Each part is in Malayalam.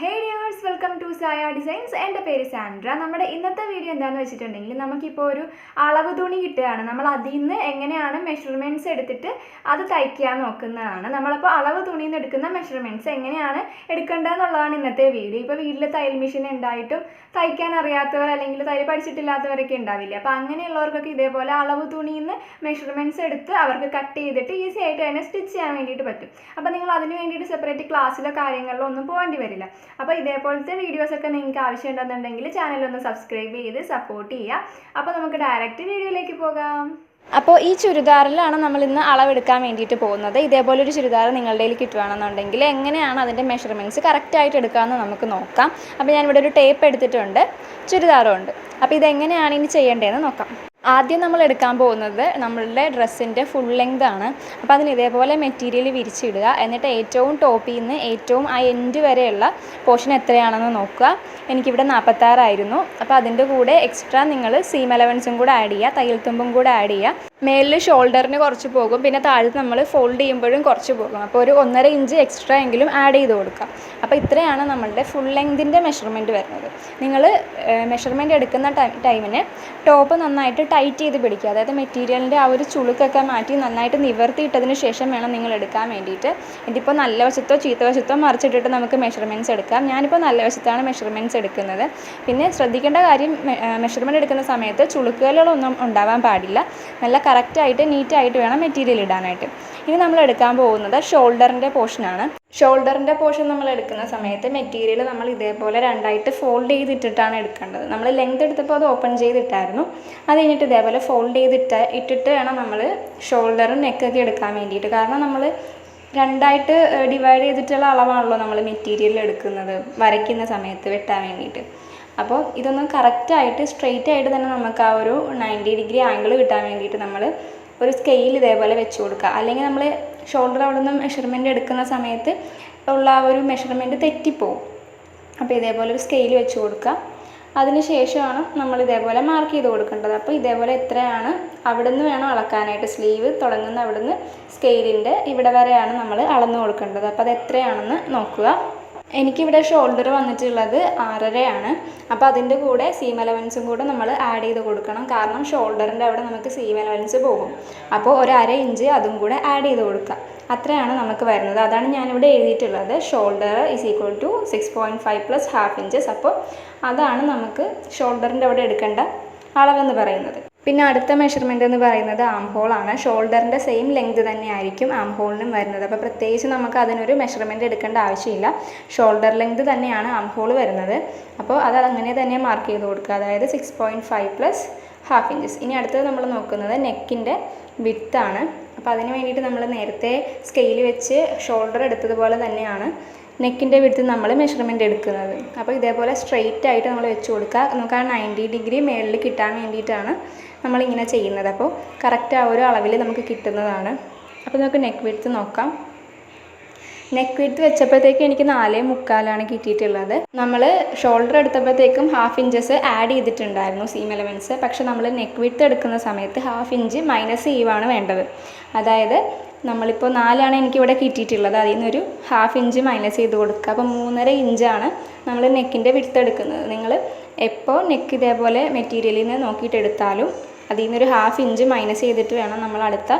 Hey dears, welcome to Saya Designs. എൻ്റെ പേര് സാൻഡ്ര. നമ്മുടെ ഇന്നത്തെ വീഡിയോ എന്താണെന്ന് വെച്ചിട്ടുണ്ടെങ്കിൽ നമുക്കിപ്പോൾ ഒരു അളവ് തുണി കിട്ടുകയാണ്. നമ്മൾ അതിൽ നിന്ന് എങ്ങനെയാണ് മെഷർമെൻറ്റ്സ് എടുത്തിട്ട് അത് തയ്ക്കാൻ നോക്കുന്നതാണ്. നമ്മളിപ്പോൾ അളവ് തുണിയിൽ നിന്ന് എടുക്കുന്ന മെഷർമെൻറ്റ്സ് എങ്ങനെയാണ് എടുക്കേണ്ടതെന്നുള്ളതാണ് ഇന്നത്തെ വീഡിയോ. ഇപ്പോൾ വീട്ടിൽ തയ്യൽ മെഷീൻ ഉണ്ടായിട്ടും തയ്ക്കാൻ അറിയാത്തവർ അല്ലെങ്കിൽ തയ്യൽ പഠിച്ചിട്ടില്ലാത്തവരൊക്കെ ഉണ്ടാവില്ല. അപ്പോൾ അങ്ങനെയുള്ളവർക്കൊക്കെ ഇതേപോലെ അളവ് തുണിയിൽ നിന്ന് മെഷർമെൻറ്റ്സ് എടുത്ത് അവർക്ക് കട്ട് ചെയ്തിട്ട് ഈസി ആയിട്ട് തന്നെ സ്റ്റിച്ച് ചെയ്യാൻ വേണ്ടിയിട്ട് പറ്റും. അപ്പോൾ നിങ്ങൾ അതിന് വേണ്ടിയിട്ട് സെപ്പറേറ്റ് ക്ലാസ്സിലോ കാര്യങ്ങളിലോ ഒന്നും പോകേണ്ടി വരില്ല. അപ്പോൾ ഇതേപോലത്തെ വീഡിയോസൊക്കെ നിങ്ങൾക്ക് ആവശ്യമുണ്ടെന്നുണ്ടെങ്കിൽ ചാനലൊന്ന് സബ്സ്ക്രൈബ് ചെയ്ത് സപ്പോർട്ട് ചെയ്യുക. അപ്പോൾ നമുക്ക് ഡയറക്റ്റ് വീഡിയോയിലേക്ക് പോകാം. അപ്പോൾ ഈ ചുരിദാറിലാണ് നമ്മൾ ഇന്ന് അളവെടുക്കാൻ വേണ്ടിയിട്ട് പോകുന്നത്. ഇതേപോലൊരു ചുരിദാർ നിങ്ങളുടെ കയ്യിൽ കിട്ടുകയാണെന്നുണ്ടെങ്കിൽ എങ്ങനെയാണ് അതിൻ്റെ മെഷർമെൻറ്റ്സ് കറക്റ്റായിട്ട് എടുക്കാമെന്ന് നമുക്ക് നോക്കാം. അപ്പോൾ ഞാനിവിടെ ഒരു ടേപ്പ് എടുത്തിട്ടുണ്ട്, ചുരിദാറും ഉണ്ട്. അപ്പോൾ ഇതെങ്ങനെയാണ് ഇനി ചെയ്യേണ്ടതെന്ന് നോക്കാം. ആദ്യം നമ്മൾ എടുക്കാൻ പോകുന്നത് നമ്മളുടെ ഡ്രസ്സിൻ്റെ ഫുൾ ലെങ്ത് ആണ്. അപ്പോൾ അതിന് ഇതേപോലെ മെറ്റീരിയൽ വിരിച്ചിടുക. എന്നിട്ട് ഏറ്റവും ടോപ്പിൽ നിന്ന് ഏറ്റവും ആ എൻഡ് വരെയുള്ള പോർഷൻ എത്രയാണെന്ന് നോക്കുക. എനിക്കിവിടെ 46 ആയിരുന്നു. അപ്പോൾ അതിൻ്റെ കൂടെ എക്സ്ട്രാ നിങ്ങൾ സീം അലവൻസും കൂടെ ആഡ് ചെയ്യുക, തയ്യൽ തുമ്പും കൂടെ ആഡ് ചെയ്യുക. മേലിൽ ഷോൾഡറിന് കുറച്ച് പോകും, പിന്നെ താഴത്ത് നമ്മൾ ഫോൾഡ് ചെയ്യുമ്പോഴും കുറച്ച് പോകും. അപ്പോൾ ഒരു 1.5 ഇഞ്ച് എക്സ്ട്രാ എങ്കിലും ആഡ് ചെയ്ത് കൊടുക്കുക. അപ്പോൾ ഇത്രയാണ് നമ്മളുടെ ഫുൾ ലെങ്തിൻ്റെ മെഷർമെൻറ്റ് വരുന്നത്. നിങ്ങൾ മെഷർമെൻറ്റ് എടുക്കുന്ന ടൈമിന് ടോപ്പ് നന്നായിട്ട് ടൈറ്റ് ചെയ്ത് പിടിക്കുക. അതായത് മെറ്റീരിയലിൻ്റെ ആ ഒരു ചുളുക്കൊക്കെ മാറ്റി നന്നായിട്ട് നിവർത്തിയിട്ടതിന് ശേഷം വേണം നിങ്ങൾ എടുക്കാൻ വേണ്ടിയിട്ട്. ഇതിപ്പോൾ നല്ല വശത്തോ ചീത്ത വശത്തോ മറിച്ചിട്ടിട്ട് നമുക്ക് മെഷർമെൻറ്റ്സ് എടുക്കാം. ഞാനിപ്പോൾ നല്ല വശത്താണ് മെഷർമെൻറ്റ്സ് എടുക്കുന്നത്. പിന്നെ ശ്രദ്ധിക്കേണ്ട കാര്യം, മെഷർമെൻറ്റ് എടുക്കുന്ന സമയത്ത് ചുളുക്കുകളൊന്നും ഉണ്ടാവാൻ പാടില്ല. നല്ല കറക്റ്റായിട്ട് നീറ്റായിട്ട് വേണം മെറ്റീരിയൽ ഇടാനായിട്ട്. ഇനി നമ്മൾ എടുക്കാൻ പോകുന്നത് ഷോൾഡറിൻ്റെ പോർഷനാണ്. ഷോൾഡറിൻ്റെ പോർഷൻ നമ്മൾ എടുക്കുന്ന സമയത്ത് മെറ്റീരിയൽ നമ്മൾ ഇതേപോലെ രണ്ടായിട്ട് ഫോൾഡ് ചെയ്തിട്ടിട്ടാണ് എടുക്കേണ്ടത്. നമ്മൾ ലെങ്ത് എടുത്തപ്പോൾ അത് ഓപ്പൺ ചെയ്തിട്ടായിരുന്നു. അത് കഴിഞ്ഞിട്ട് ഇതേപോലെ ഫോൾഡ് ഇട്ടിട്ട് വേണം നമ്മൾ ഷോൾഡറും നെക്കൊക്കെ എടുക്കാൻ വേണ്ടിയിട്ട്. കാരണം നമ്മൾ രണ്ടായിട്ട് ഡിവൈഡ് ചെയ്തിട്ടുള്ള അളവാണല്ലോ നമ്മൾ മെറ്റീരിയൽ എടുക്കുന്നത് വരയ്ക്കുന്ന സമയത്ത് വെട്ടാൻ വേണ്ടിയിട്ട്. അപ്പോൾ ഇതൊന്നും കറക്റ്റായിട്ട് സ്ട്രെയിറ്റ് ആയിട്ട് തന്നെ നമുക്ക് ആ ഒരു 90 ഡിഗ്രി ആംഗിൾ കിട്ടാൻ വേണ്ടിയിട്ട് നമ്മൾ ഒരു സ്കെയിൽ ഇതേപോലെ വെച്ച് കൊടുക്കുക. അല്ലെങ്കിൽ നമ്മൾ ഷോൾഡർ അവിടെ നിന്ന് മെഷർമെൻറ്റ് എടുക്കുന്ന സമയത്ത് ഉള്ള ആ ഒരു മെഷർമെൻറ്റ് തെറ്റിപ്പോവും. അപ്പോൾ ഇതേപോലെ ഒരു സ്കെയിൽ വെച്ച് കൊടുക്കുക. അതിന് ശേഷമാണ് നമ്മൾ ഇതേപോലെ മാർക്ക് ചെയ്ത് കൊടുക്കേണ്ടത്. അപ്പോൾ ഇതേപോലെ എത്രയാണ് അവിടെ നിന്ന് വേണം അളക്കാനായിട്ട്. സ്ലീവ് തുടങ്ങുന്ന അവിടെ നിന്ന് സ്കെയിലിൻ്റെ ഇവിടെ വരെയാണ് നമ്മൾ അളന്ന് കൊടുക്കേണ്ടത്. അപ്പോൾ അത് എത്രയാണെന്ന് നോക്കുക. എനിക്കിവിടെ ഷോൾഡർ വന്നിട്ടുള്ളത് 6.5 അപ്പോൾ അതിൻ്റെ കൂടെ സീം അലവൻസും കൂടെ നമ്മൾ ആഡ് ചെയ്ത് കൊടുക്കണം. കാരണം ഷോൾഡറിൻ്റെ അവിടെ നമുക്ക് സീം അലവൻസ് പോകും. അപ്പോൾ ഒരു 1/2 ഇഞ്ച് അതും കൂടെ ആഡ് ചെയ്ത് കൊടുക്കുക. അത്രയാണ് നമുക്ക് വരുന്നത്. അതാണ് ഞാനിവിടെ എഴുതിയിട്ടുള്ളത്. Shoulder = 6.5 + ½ inches. അപ്പോൾ അതാണ് നമുക്ക് ഷോൾഡറിൻ്റെ അവിടെ എടുക്കേണ്ട അളവെന്ന് പറയുന്നത്. പിന്നെ അടുത്ത മെഷർമെൻ്റ് എന്ന് പറയുന്നത് ആം ഹോളാണ്. ഷോൾഡറിൻ്റെ സെയിം ലെങ്ത് തന്നെ ആയിരിക്കും ആം ഹോളിനും വരുന്നത്. അപ്പോൾ പ്രത്യേകിച്ച് നമുക്ക് അതിനൊരു മെഷർമെൻറ്റ് എടുക്കേണ്ട ആവശ്യമില്ല. ഷോൾഡർ ലെങ്ത് തന്നെയാണ് ആം ഹോൾ വരുന്നത്. അപ്പോൾ അത് അങ്ങനെ തന്നെ മാർക്ക് ചെയ്ത് കൊടുക്കുക. അതായത് 6.5 + ½ ഇഞ്ചസ്. ഇനി അടുത്തത് നമ്മൾ നോക്കുന്നത് നെക്കിൻ്റെ വിഡ്ത്താണ്. അപ്പോൾ അതിന് വേണ്ടിയിട്ട് നമ്മൾ നേരത്തെ സ്കെയിൽ വെച്ച് ഷോൾഡർ എടുത്തതുപോലെ തന്നെയാണ് നെക്കിൻ്റെ വിഡ്ത്ത് നമ്മൾ മെഷർമെൻറ്റ് എടുക്കുന്നത്. അപ്പോൾ ഇതേപോലെ സ്ട്രെയിറ്റ് ആയിട്ട് നമ്മൾ വെച്ച് കൊടുക്കുക. നമുക്ക് ആ 90 ഡിഗ്രി മേളിൽ കിട്ടാൻ വേണ്ടിയിട്ടാണ് നമ്മളിങ്ങനെ ചെയ്യുന്നത്. അപ്പോൾ കറക്റ്റ് ആ ഒരു അളവിൽ നമുക്ക് കിട്ടുന്നതാണ്. അപ്പോൾ നമുക്ക് നെക്ക് വിഡ്ത്ത് നോക്കാം. നെക്ക് വിഡ്ത്ത് വെച്ചപ്പോഴത്തേക്കും എനിക്ക് 4.75 കിട്ടിയിട്ടുള്ളത്. നമ്മൾ ഷോൾഡർ എടുത്തപ്പോഴത്തേക്കും ½ ഇഞ്ചസ് ആഡ് ചെയ്തിട്ടുണ്ടായിരുന്നു സീം എലവൻസ്. പക്ഷെ നമ്മൾ നെക്ക് വിഡ്ത്ത് എടുക്കുന്ന സമയത്ത് ½ ഇഞ്ച് മൈനസ് ചെയ്യുവാണ് വേണ്ടത്. അതായത് നമ്മളിപ്പോൾ 4 എനിക്കിവിടെ കിട്ടിയിട്ടുള്ളത്. അതിൽ നിന്നൊരു ½ ഇഞ്ച് മൈനസ് ചെയ്ത് കൊടുക്കുക. അപ്പോൾ 3.5 ഇഞ്ചാണ് നമ്മൾ നെക്കിൻ്റെ വിഡ്ത്ത് എടുക്കുന്നത്. നിങ്ങൾ എപ്പോൾ നെക്ക് ഇതേപോലെ മെറ്റീരിയലിൽ നിന്ന് നോക്കിയിട്ട് എടുത്താലും അതിൽ നിന്നൊരു ½ ഇഞ്ച് മൈനസ് ചെയ്തിട്ട് വേണം നമ്മൾ അടുത്ത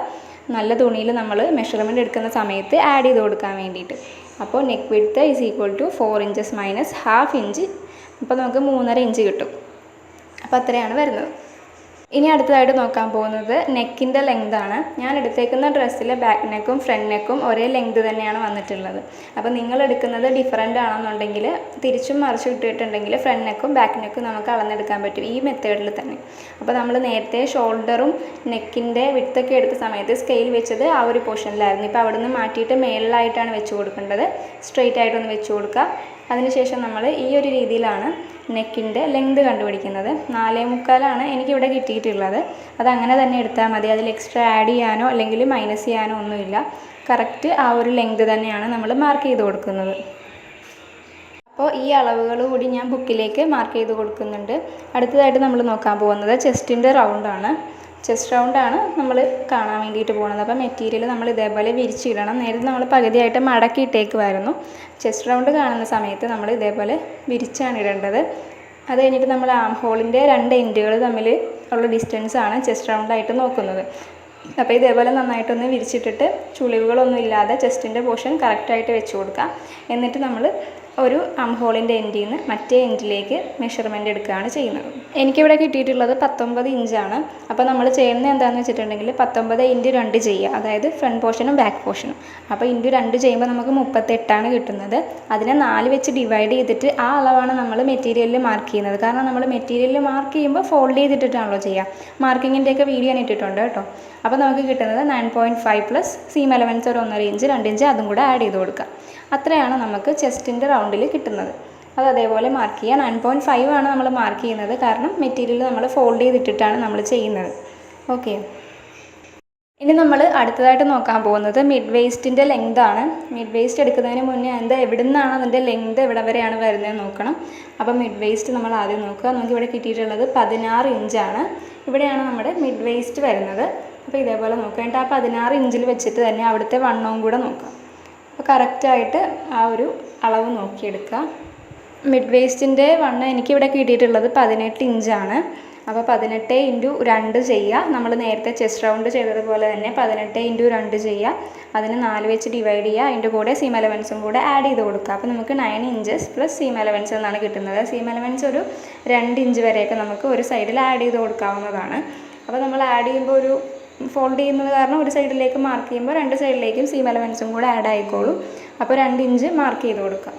നല്ല തുണിയിൽ നമ്മൾ മെഷർമെൻറ്റ് എടുക്കുന്ന സമയത്ത് ആഡ് ചെയ്ത് കൊടുക്കാൻ വേണ്ടിയിട്ട്. അപ്പോൾ neck width = 4 inches minus ½ inch. അപ്പോൾ നമുക്ക് 3.5 ഇഞ്ച് കിട്ടും. അപ്പോൾ അത്രയാണ് വരുന്നത്. ഇനി അടുത്തതായിട്ട് നോക്കാൻ പോകുന്നത് നെക്കിൻ്റെ ലെങ്താണ്. ഞാൻ എടുത്തേക്കുന്ന ഡ്രസ്സിലെ ബാക്ക് നെക്കും ഫ്രണ്ട് നെക്കും ഒരേ ലെങ്ത് തന്നെയാണ് വന്നിട്ടുള്ളത്. അപ്പോൾ നിങ്ങൾ എടുക്കുന്നത് ഡിഫറൻ്റ് ആണെന്നുണ്ടെങ്കിൽ തിരിച്ചും മറിച്ചും ഇട്ടിട്ടുണ്ടെങ്കിൽ ഫ്രണ്ട് നെക്കും ബാക്ക് നെക്കും നമുക്ക് അളന്നെടുക്കാൻ പറ്റും ഈ മെത്തേഡിൽ തന്നെ. അപ്പോൾ നമ്മൾ നേരത്തെ ഷോൾഡറും നെക്കിൻ്റെ വിഡ്ത്തൊക്കെ എടുത്ത സമയത്ത് സ്കെയിൽ വെച്ചത് ആ ഒരു പോർഷനിലായിരുന്നു. ഇപ്പോൾ അവിടെ നിന്ന് മാറ്റിയിട്ട് മേളിലായിട്ടാണ് വെച്ച് കൊടുക്കേണ്ടത്. സ്ട്രെയിറ്റ് ആയിട്ടൊന്ന് വെച്ച് കൊടുക്കുക. അതിനുശേഷം നമ്മൾ ഈ ഒരു രീതിയിലാണ് നെക്കിൻ്റെ ലെങ്ത് കണ്ടുപിടിക്കുന്നത്. 4.75 എനിക്കിവിടെ കിട്ടിയിട്ടുള്ളത്. അതങ്ങനെ തന്നെ എടുത്താൽ മതി. അതിൽ എക്സ്ട്രാ ആഡ് ചെയ്യാനോ അല്ലെങ്കിൽ മൈനസ് ചെയ്യാനോ ഒന്നുമില്ല. കറക്റ്റ് ആ ഒരു ലെങ്ത് തന്നെയാണ് നമ്മൾ മാർക്ക് ചെയ്ത് കൊടുക്കുന്നത്. അപ്പോൾ ഈ അളവുകൾ കൂടി ഞാൻ ബുക്കിലേക്ക് മാർക്ക് ചെയ്ത് കൊടുക്കുന്നുണ്ട്. അടുത്തതായിട്ട് നമ്മൾ നോക്കാൻ പോകുന്നത് ചെസ്റ്റിൻ്റെ റൗണ്ടാണ്. ചെസ്റ്റ് റൗണ്ടാണ് നമ്മൾ കാണാൻ വേണ്ടിയിട്ട് പോകുന്നത്. അപ്പോൾ മെറ്റീരിയൽ നമ്മൾ ഇതേപോലെ വിരിച്ചിടണം. നേരത്തെ നമ്മൾ പകുതിയായിട്ട് മടക്കിയിട്ടേക്കുമായിരുന്നു. ചെസ്റ്റ് റൗണ്ട് കാണുന്ന സമയത്ത് നമ്മൾ ഇതേപോലെ വിരിച്ചാണ് ഇടേണ്ടത്. അത് കഴിഞ്ഞിട്ട് നമ്മൾ ആം ഹോളിൻ്റെ 2 എൻഡുകൾ തമ്മിൽ ഉള്ള ഡിസ്റ്റൻസാണ് ചെസ്റ്റ് റൗണ്ടായിട്ട് നോക്കുന്നത്. അപ്പോൾ ഇതേപോലെ നന്നായിട്ടൊന്ന് വിരിച്ചിട്ടിട്ട് ചുളിവുകളൊന്നും ഇല്ലാതെ ചെസ്റ്റിൻ്റെ പോർഷൻ കറക്റ്റായിട്ട് വെച്ച് കൊടുക്കാം. എന്നിട്ട് നമ്മൾ ഒരു ആം ഹോളിൻ്റെ എൻഡിൽ നിന്ന് മറ്റേ എൻഡിലേക്ക് മെഷർമെൻറ്റ് എടുക്കുകയാണ് ചെയ്യുന്നത്. എനിക്കിവിടെ കിട്ടിയിട്ടുള്ളത് 19 ഇഞ്ചാണ്. അപ്പോൾ നമ്മൾ ചെയ്യുന്നത് എന്താണെന്ന് വെച്ചിട്ടുണ്ടെങ്കിൽ 19x2 ചെയ്യുക, അതായത് ഫ്രണ്ട് പോർഷനും ബാക്ക് പോർഷനും. അപ്പോൾ x2 ചെയ്യുമ്പോൾ നമുക്ക് 38ആണ് കിട്ടുന്നത്. അതിനെ 4 വെച്ച് ഡിവൈഡ് ചെയ്തിട്ട് ആ അളവാണ് നമ്മൾ മെറ്റീരിയലിൽ മാർക്ക് ചെയ്യുന്നത്. കാരണം നമ്മൾ മെറ്റീരിയലിൽ മാർക്ക് ചെയ്യുമ്പോൾ ഫോൾഡ് ചെയ്തിട്ടാണല്ലോ ചെയ്യുക. മാർക്കിങ്ങിൻ്റെയൊക്കെ വീഡിയോ ഞാൻ ഇട്ടിട്ടുണ്ട് കേട്ടോ. അപ്പോൾ നമുക്ക് കിട്ടുന്നത് 9.5 പ്ലസ് സീം അലവൻസ് ഒരു 1.5 ഇഞ്ച് 2 ഇഞ്ച് അതും കൂടെ ആഡ് ചെയ്ത് കൊടുക്കുക. അത്രയാണ് നമുക്ക് ചെസ്റ്റിൻ്റെ റൗണ്ടിൽ കിട്ടുന്നത്. അത് അതേപോലെ മാർക്ക് ചെയ്യുക. 9.5 ആണ് നമ്മൾ മാർക്ക് ചെയ്യുന്നത്, കാരണം മെറ്റീരിയൽ നമ്മൾ ഫോൾഡ് ചെയ്തിട്ടിട്ടാണ് നമ്മൾ ചെയ്യുന്നത്. ഓക്കെ, ഇനി നമ്മൾ അടുത്തതായിട്ട് നോക്കാൻ പോകുന്നത് മിഡ് വേസ്റ്റിൻ്റെ ലെങ്താണ്. മിഡ് വേസ്റ്റ് എടുക്കുന്നതിന് മുന്നേ എവിടെ നിന്നാണ് അതിൻ്റെ ലെങ്ത് എവിടെ വരെയാണ് വരുന്നതെന്ന് നോക്കണം. അപ്പോൾ മിഡ് വേസ്റ്റ് നമ്മൾ ആദ്യം നോക്കുക. നമുക്കിവിടെ കിട്ടിയിട്ടുള്ളത് 16 ഇഞ്ചാണ്. ഇവിടെയാണ് നമ്മുടെ മിഡ് വേസ്റ്റ് വരുന്നത്. അപ്പോൾ ഇതേപോലെ നോക്കുക. എന്നിട്ട് ആ 16 ഇഞ്ചിൽ വെച്ചിട്ട് തന്നെ അവിടുത്തെ വണ്ണവും കൂടെ നോക്കുക. അപ്പോൾ കറക്റ്റായിട്ട് ആ ഒരു അളവ് നോക്കിയെടുക്കുക. മിഡ് വേസ്റ്റിൻ്റെ വണ്ണം എനിക്കിവിടെ കിട്ടിയിട്ടുള്ളത് 18 ഇഞ്ചാണ്. അപ്പോൾ 18x2 ചെയ്യുക. നമ്മൾ നേരത്തെ ചെസ്റ്റ് റൗണ്ട് ചെയ്തതുപോലെ തന്നെ 18x2 ചെയ്യുക. അതിന് 4 വെച്ച് ഡിവൈഡ് ചെയ്യുക. അതിൻ്റെ കൂടെ സീം അലവൻസും കൂടെ ആഡ് ചെയ്ത് കൊടുക്കുക. അപ്പോൾ നമുക്ക് 9 ഇഞ്ചസ് പ്ലസ് സീം അലവൻസ് എന്നാണ് കിട്ടുന്നത്. സീം അലവൻസ് ഒരു 2 ഇഞ്ച് വരെയൊക്കെ നമുക്ക് ഒരു സൈഡിൽ ആഡ് ചെയ്ത് കൊടുക്കാവുന്നതാണ്. അപ്പോൾ നമ്മൾ ആഡ് ചെയ്യുമ്പോൾ ഒരു ഫോൾഡ് ചെയ്യുന്നത് കാരണം ഒരു സൈഡിലേക്ക് മാർക്ക് ചെയ്യുമ്പോൾ 2 സൈഡിലേക്കും സീം അലവൻസും കൂടെ ആഡ് ആയിക്കോളും. അപ്പോൾ 2 ഇഞ്ച് മാർക്ക് ചെയ്ത് കൊടുക്കാം.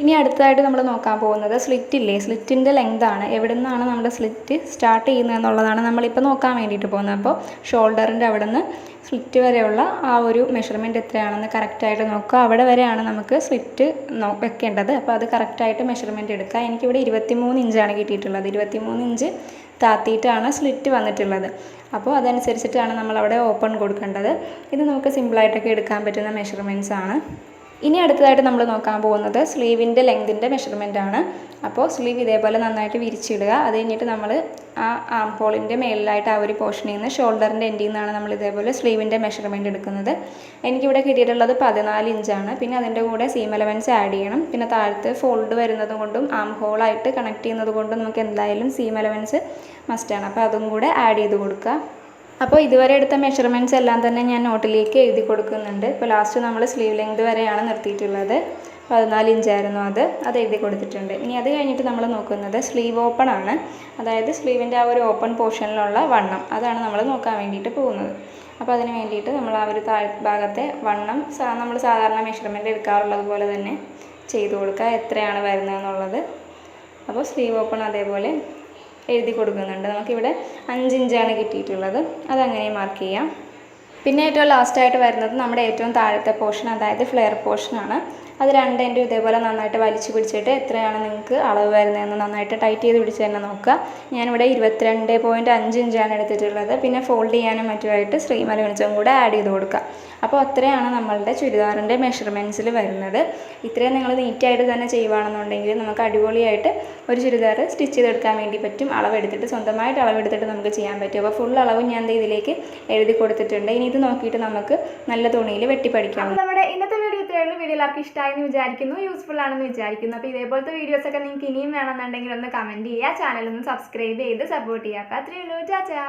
ഇനി അടുത്തതായിട്ട് നമ്മൾ നോക്കാൻ പോകുന്നത് സ്ലിറ്റിൻ്റെ ലെങ്താണ്. എവിടെ നിന്നാണ് നമ്മുടെ സ്ലിറ്റ് സ്റ്റാർട്ട് ചെയ്യുന്നത് എന്നുള്ളതാണ് നമ്മളിപ്പോൾ നോക്കാൻ വേണ്ടിയിട്ട് പോകുന്നത്. അപ്പോൾ ഷോൾഡറിൻ്റെ അവിടെ നിന്ന് സ്ലിറ്റ് വരെയുള്ള ആ ഒരു മെഷർമെൻറ്റ് എത്രയാണെന്ന് കറക്റ്റായിട്ട് നോക്കുക. അവിടെ വരെയാണ് നമുക്ക് സ്ലിറ്റ് വെക്കേണ്ടത്. അപ്പോൾ അത് കറക്റ്റായിട്ട് മെഷർമെൻറ്റ് എടുക്കുക. എനിക്കിവിടെ 23 ഇഞ്ചാണ് കിട്ടിയിട്ടുള്ളത്. 23 ഇഞ്ച് താത്തിയിട്ടാണ് സ്ലിറ്റ് വന്നിട്ടുള്ളത്. അപ്പോൾ അതനുസരിച്ചിട്ടാണ് നമ്മളവിടെ ഓപ്പൺ കൊടുക്കേണ്ടത്. ഇത് നമുക്ക് സിമ്പിളായിട്ടൊക്കെ എടുക്കാൻ പറ്റുന്ന മെഷർമെൻറ്റ്സ് ആണ്. ഇനി അടുത്തതായിട്ട് നമ്മൾ നോക്കാൻ പോകുന്നത് സ്ലീവിൻ്റെ ലെങ്തിൻ്റെ മെഷർമെൻറ്റാണ്. അപ്പോൾ സ്ലീവ് ഇതേപോലെ നന്നായിട്ട് വിരിച്ചിടുക. അത് കഴിഞ്ഞിട്ട് നമ്മൾ ആ ആം ഹോളിൻ്റെ മേളിലായിട്ട് ആ ഒരു പോർഷനിൽ നിന്ന് ഷോൾഡറിൻ്റെ എൻഡിൽ നിന്നാണ് നമ്മൾ ഇതേപോലെ സ്ലീവിൻ്റെ മെഷർമെൻറ്റ് എടുക്കുന്നത്. എനിക്കിവിടെ കിട്ടിയിട്ടുള്ളത് 14 ഇഞ്ചാണ്. പിന്നെ അതിൻ്റെ കൂടെ സീം അലവൻസ് ആഡ് ചെയ്യണം. പിന്നെ താഴത്ത് ഫോൾഡ് വരുന്നത് കൊണ്ടും ആം ഹോളായിട്ട് കണക്ട് ചെയ്യുന്നത് കൊണ്ടും നമുക്ക് എന്തായാലും സീം അലവൻസ് മസ്റ്റാണ്. അപ്പോൾ അതും കൂടെ ആഡ് ചെയ്ത് കൊടുക്കുക. അപ്പോൾ ഇതുവരെ എടുത്ത മെഷർമെൻറ്റ്സ് എല്ലാം തന്നെ ഞാൻ നോട്ടിലേക്ക് എഴുതി കൊടുക്കുന്നുണ്ട്. ഇപ്പോൾ ലാസ്റ്റ് നമ്മൾ സ്ലീവ് ലെങ്ത് വരെയാണ് നിർത്തിയിട്ടുള്ളത്. 14 ഇഞ്ചായിരുന്നു അത് എഴുതി കൊടുത്തിട്ടുണ്ട്. ഇനി അത് കഴിഞ്ഞിട്ട് നമ്മൾ നോക്കുന്നത് സ്ലീവ് ഓപ്പൺ ആണ്. അതായത് സ്ലീവിൻ്റെ ആ ഒരു ഓപ്പൺ പോർഷനിലുള്ള വണ്ണം, അതാണ് നമ്മൾ നോക്കാൻ വേണ്ടിയിട്ട് പോകുന്നത്. അപ്പോൾ അതിന് വേണ്ടിയിട്ട് നമ്മൾ ആ ഒരു ഭാഗത്തെ വണ്ണം നമ്മൾ സാധാരണ മെഷർമെൻറ്റ് എടുക്കാറുള്ളത് പോലെ തന്നെ ചെയ്ത് കൊടുക്കുക, എത്രയാണ് വരുന്നതെന്നുള്ളത്. അപ്പോൾ സ്ലീവ് ഓപ്പൺ അതേപോലെ എഴുതി കൊടുക്കുന്നുണ്ട്. നമുക്കിവിടെ 5 ഇഞ്ചാണ് കിട്ടിയിട്ടുള്ളത്. അതങ്ങനെ മാർക്ക് ചെയ്യാം. പിന്നെ ഏറ്റവും ലാസ്റ്റായിട്ട് വരുന്നത് നമ്മുടെ ഏറ്റവും താഴത്തെ പോർഷൻ, അതായത് ഫ്ലെയർ പോർഷനാണ്. അത് 2 എൻഡും ഇതേപോലെ നന്നായിട്ട് വലിച്ചു പിടിച്ചിട്ട് എത്രയാണ് നിങ്ങൾക്ക് അളവ് വരുന്നതെന്ന് നന്നായിട്ട് ടൈറ്റ് ചെയ്ത് പിടിച്ച് തന്നെ നോക്കുക. ഞാനിവിടെ 22.5 ഇഞ്ചാണ് എടുത്തിട്ടുള്ളത്. പിന്നെ ഫോൾഡ് ചെയ്യാനും മറ്റുമായിട്ട് സീം അലവൻസും കൂടെ ആഡ് ചെയ്ത് കൊടുക്കുക. അപ്പോൾ അത്രയാണ് നമ്മളുടെ ചുരിദാറിൻ്റെ മെഷർമെൻറ്റ്സിൽ വരുന്നത്. ഇത്രയും നിങ്ങൾ നീറ്റായിട്ട് തന്നെ ചെയ്യുകയാണെന്നുണ്ടെങ്കിൽ നമുക്ക് അടിപൊളിയായിട്ട് ഒരു ചുരിദാർ സ്റ്റിച്ച് ചെയ്തെടുക്കാൻ വേണ്ടി പറ്റും. അളവെടുത്തിട്ട് സ്വന്തമായിട്ട് അളവെടുത്തിട്ട് നമുക്ക് ചെയ്യാൻ പറ്റും. അപ്പോൾ ഫുൾ അളവ് ഞാൻ ഇതിലേക്ക് എഴുതി കൊടുത്തിട്ടുണ്ട്. ഇനി ഇത് നോക്കിയിട്ട് നമുക്ക് നല്ല തുണിയിൽ വെട്ടിപ്പടിക്കാം. നമ്മുടെ ഇന്നത്തെ വീഡിയോ എല്ലാവർക്കും ഇഷ്ടമായെന്ന് വിചാരിക്കുന്നു, യൂസ്ഫുൾ ആണെന്ന് വിചാരിക്കുന്നു. അപ്പോൾ ഇതേപോലത്തെ വീഡിയോസൊക്കെ നിങ്ങൾക്ക് ഇനിയും വേണമെന്നുണ്ടെങ്കിൽ ഒന്ന് കമൻറ്റ് ചെയ്യുക, ചാനലൊന്ന് സബ്സ്ക്രൈബ് ചെയ്ത് സപ്പോർട്ട് ചെയ്യുക. അപ്പോൾ അത്രയേ ഉള്ളൂ. ചാച്ചാ.